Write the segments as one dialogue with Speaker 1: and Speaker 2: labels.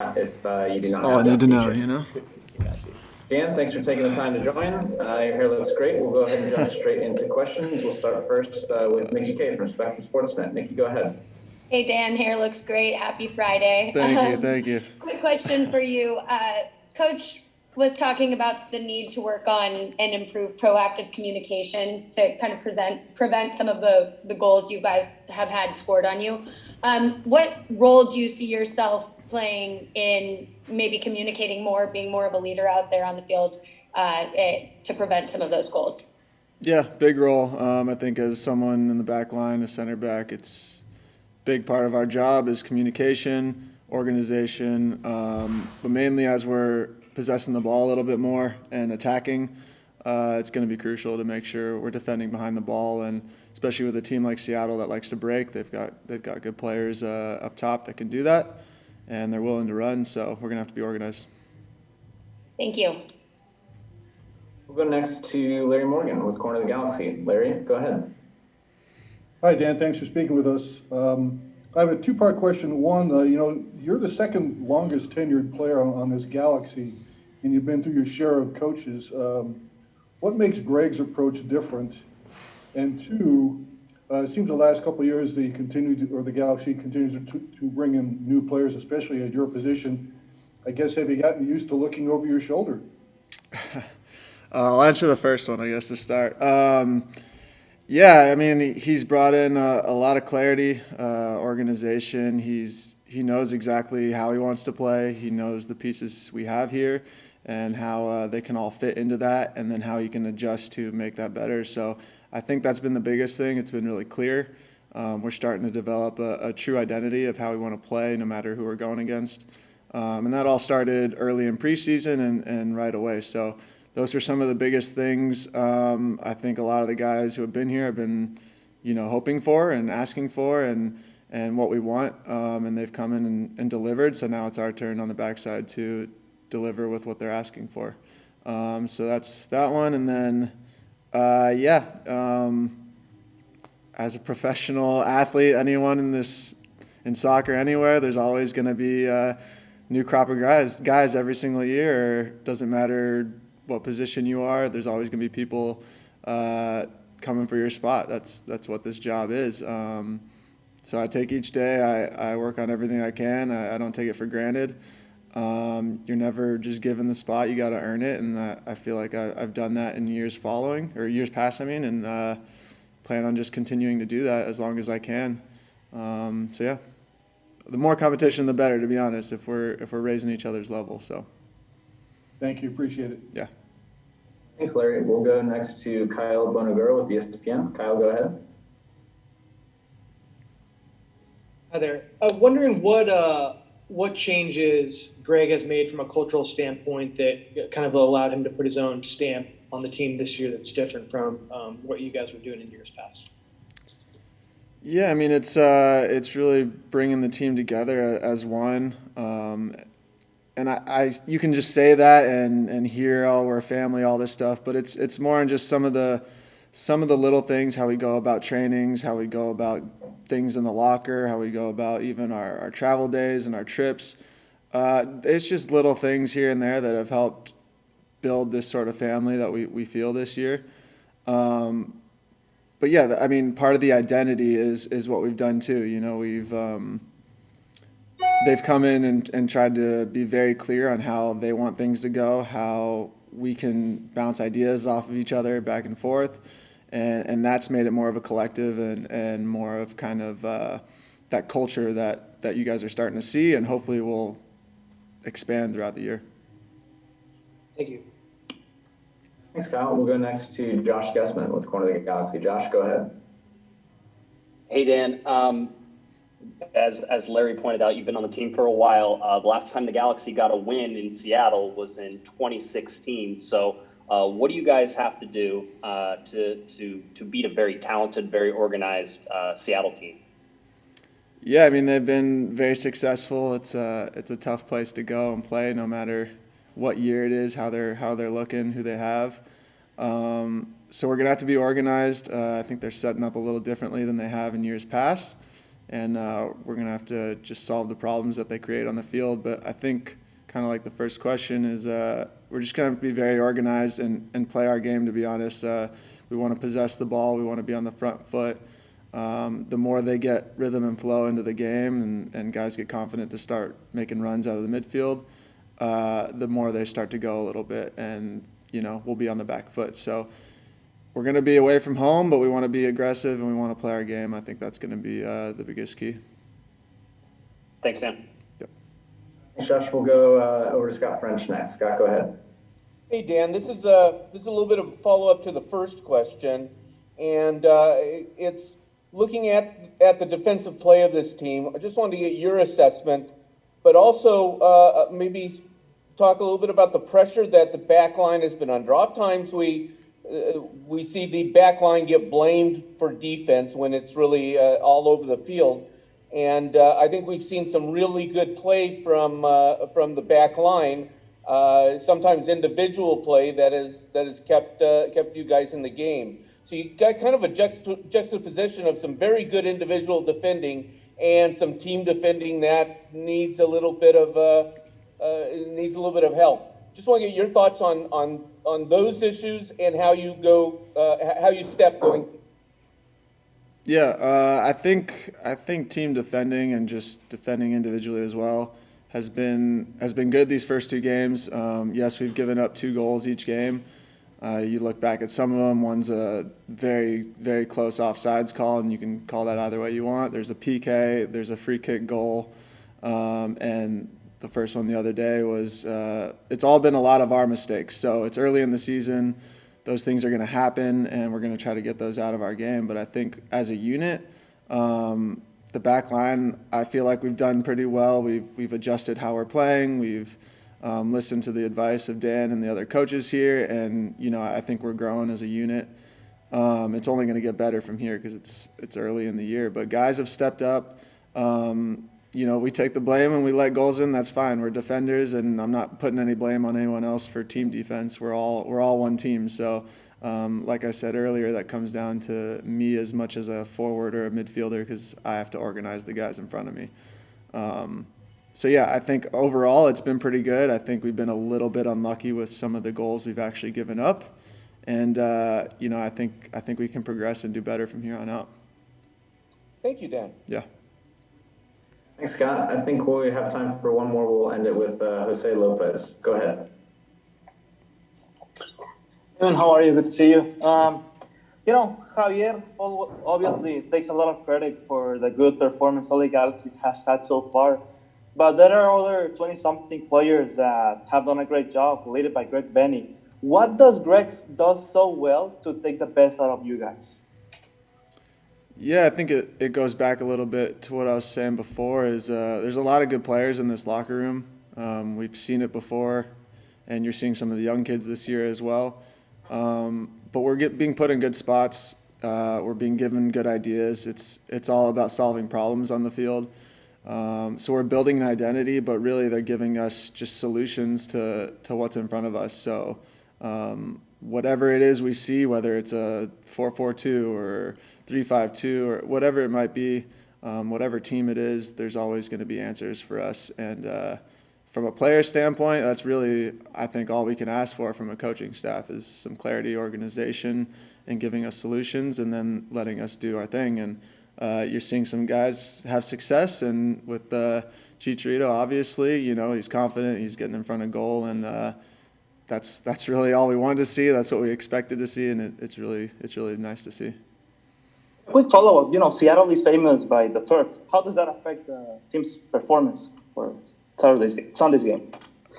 Speaker 1: if you do
Speaker 2: That's
Speaker 1: not
Speaker 2: all I
Speaker 1: have
Speaker 2: need
Speaker 1: that
Speaker 2: to know,
Speaker 1: feature.
Speaker 2: you know?
Speaker 1: Dan, thanks for taking the time to join. Your hair looks great. We'll go ahead and jump straight into questions. We'll start first with Nikki K from Spectrum Sportsnet. Nikki, go ahead.
Speaker 3: Hey, Dan, hair looks great. Happy Friday.
Speaker 2: Thank you.
Speaker 3: Quick question for you. Coach was talking about the need to work on and improve proactive communication to kind of prevent some of the goals you guys have had scored on you. What role do you see yourself playing in maybe communicating more, being more of a leader out there on the field to prevent some of those goals?
Speaker 2: Yeah, big role. I think as someone in the back line, a center back, it's a big part of our job is communication, organization, but mainly as we're possessing the ball a little bit more and attacking, it's going to be crucial to make sure we're defending behind the ball, and especially with a team like Seattle that likes to break, they've got good players up top that can do that, and they're willing to run. So we're going to have to be organized.
Speaker 3: Thank you.
Speaker 1: We'll go next to Larry Morgan with Corner of the Galaxy. Larry, go ahead.
Speaker 4: Hi, Dan. Thanks for speaking with us. I have a two-part question. One, you're the second longest tenured player on this Galaxy, and you've been through your share of coaches. What makes Greg's approach different? And two, it seems the last couple of years the Galaxy continues to bring in new players, especially at your position. I guess, have you gotten used to looking over your shoulder?
Speaker 2: I'll answer the first one, I guess, to start. Yeah, I mean, he's brought in a lot of clarity, organization. He knows exactly how he wants to play. He knows the pieces we have here and how they can all fit into that, and then how he can adjust to make that better. So I think that's been the biggest thing. It's been really clear. We're starting to develop a true identity of how we want to play, no matter who we're going against. And that all started early in preseason and right away. So those are some of the biggest things I think a lot of the guys who have been here have been, hoping for and asking for and what we want. And they've come in and delivered. So now it's our turn on the backside to deliver with what they're asking for. So that's that one. And then, as a professional athlete, anyone in soccer anywhere, there's always going to be a new crop of guys every single year. Doesn't matter what position you are, there's always going to be people coming for your spot. That's what this job is. So I take each day, I work on everything I can. I don't take it for granted. You're never just given the spot, you got to earn it, and I feel like I've done that in years past, and plan on just continuing to do that as long as I can. So yeah, the more competition, the better, to be honest, if we're raising each other's level. So
Speaker 4: Thank you. Appreciate it.
Speaker 2: yeah.
Speaker 1: Thanks, Larry. We'll go next to Kyle Bonagura with ESPN. Kyle, go ahead.
Speaker 5: Hi there. I'm wondering what changes Greg has made from a cultural standpoint that kind of allowed him to put his own stamp on the team this year that's different from what you guys were doing in years past.
Speaker 2: Yeah, I mean, it's really bringing the team together as one. And you can just say that and hear, oh, we're a family, all this stuff, but it's more in just some of the little things, how we go about trainings, how we go about things in the locker, how we go about even our travel days and our trips. It's just little things here and there that have helped build this sort of family that we feel this year. But yeah, I mean, part of the identity is what we've done too. They've come in and tried to be very clear on how they want things to go, how we can bounce ideas off of each other back and forth, and that's made it more of a collective and more of kind of that culture that you guys are starting to see, and hopefully will expand throughout the year.
Speaker 5: Thank you.
Speaker 1: Thanks, Kyle. We'll go next to Josh Gessman with Corner of the Galaxy. Josh, go ahead.
Speaker 6: Hey, Dan. As Larry pointed out, you've been on the team for a while. The last time the Galaxy got a win in Seattle was in 2016. So what do you guys have to do to beat a very talented, very organized Seattle team?
Speaker 2: Yeah, I mean, they've been very successful. It's a tough place to go and play, no matter what year it is, how they're looking, who they have. So we're gonna have to be organized. I think they're setting up a little differently than they have in years past. and we're going to have to just solve the problems that they create on the field. But I think kind of like the first question is we're just going to be very organized and play our game, to be honest. We want to possess the ball. We want to be on the front foot. The more they get rhythm and flow into the game and guys get confident to start making runs out of the midfield, the more they start to go a little bit, and we'll be on the back foot. So we're going to be away from home, but we want to be aggressive and we want to play our game. I think that's going to be the biggest key.
Speaker 6: Thanks, Dan.
Speaker 2: Yep.
Speaker 1: Thanks, Josh. We'll go over to Scott French next. Scott, go ahead.
Speaker 7: Hey, Dan, this is a little bit of a follow-up to the first question, and it's looking at the defensive play of this team. I just wanted to get your assessment, but also maybe talk a little bit about the pressure that the back line has been under. Oftentimes we see the back line get blamed for defense when it's really all over the field, and I think we've seen some really good play from the back line. Sometimes individual play that has kept you guys in the game. So you got kind of a juxtaposition of some very good individual defending and some team defending that needs a little bit of help. Just want to get your thoughts on those issues and how you step going.
Speaker 2: Yeah, I think team defending and just defending individually as well has been good these first two games. Yes, we've given up 2 goals each game. You look back at some of them, one's a very, very close offsides call, and you can call that either way you want. There's a PK, there's a free kick goal, and the first one the other day was it's all been a lot of our mistakes. So it's early in the season. Those things are going to happen, and we're going to try to get those out of our game. But I think as a unit, the back line, I feel like we've done pretty well. We've adjusted how we're playing. We've listened to the advice of Dan and the other coaches here, and I think we're growing as a unit. It's only going to get better from here because it's early in the year. But guys have stepped up. We take the blame and we let goals in. That's fine. We're defenders, and I'm not putting any blame on anyone else for team defense. We're all one team. So, like I said earlier, that comes down to me as much as a forward or a midfielder because I have to organize the guys in front of me. So yeah, I think overall it's been pretty good. I think we've been a little bit unlucky with some of the goals we've actually given up, and I think we can progress and do better from here on out.
Speaker 7: Thank you, Dan.
Speaker 2: Yeah.
Speaker 1: Thanks, Scott. I think we have time for one more. We'll end it with Jose Lopez. Go ahead.
Speaker 8: How are you? Good to see you. Javier obviously takes a lot of credit for the good performance LA Galaxy has had so far. But there are other 20-something players that have done a great job, led by Greg Benny. What does Greg does so well to take the best out of you guys?
Speaker 2: Yeah, I think it goes back a little bit to what I was saying before is there's a lot of good players in this locker room. We've seen it before, and you're seeing some of the young kids this year as well. But we're being put in good spots. We're being given good ideas. It's all about solving problems on the field. So we're building an identity, but really they're giving us just solutions to what's in front of us. So whatever it is we see, whether it's a 4-4-2 or 3-5-2 or whatever it might be, whatever team it is, there's always going to be answers for us. And from a player standpoint, that's really, I think, all we can ask for from a coaching staff is some clarity, organization, and giving us solutions and then letting us do our thing. And you're seeing some guys have success, and with Chicharito, obviously, he's confident, he's getting in front of goal, and that's really all we wanted to see. That's what we expected to see, and it's really nice to see.
Speaker 8: Quick follow-up. Seattle is famous by the turf. How does that affect the team's performance for Sunday's game?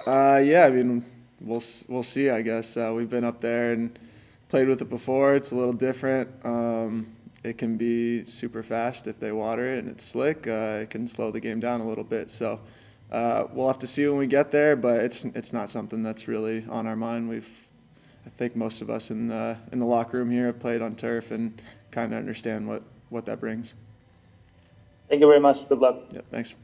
Speaker 2: Yeah, I mean, we'll see, I guess. We've been up there and played with it before. It's a little different. It can be super fast if they water it and it's slick. It can slow the game down a little bit. So we'll have to see when we get there, but it's not something that's really on our mind. I think most of us in the locker room here have played on turf and kind of understand what that brings.
Speaker 8: Thank you very much. Good luck.
Speaker 2: Yeah, thanks.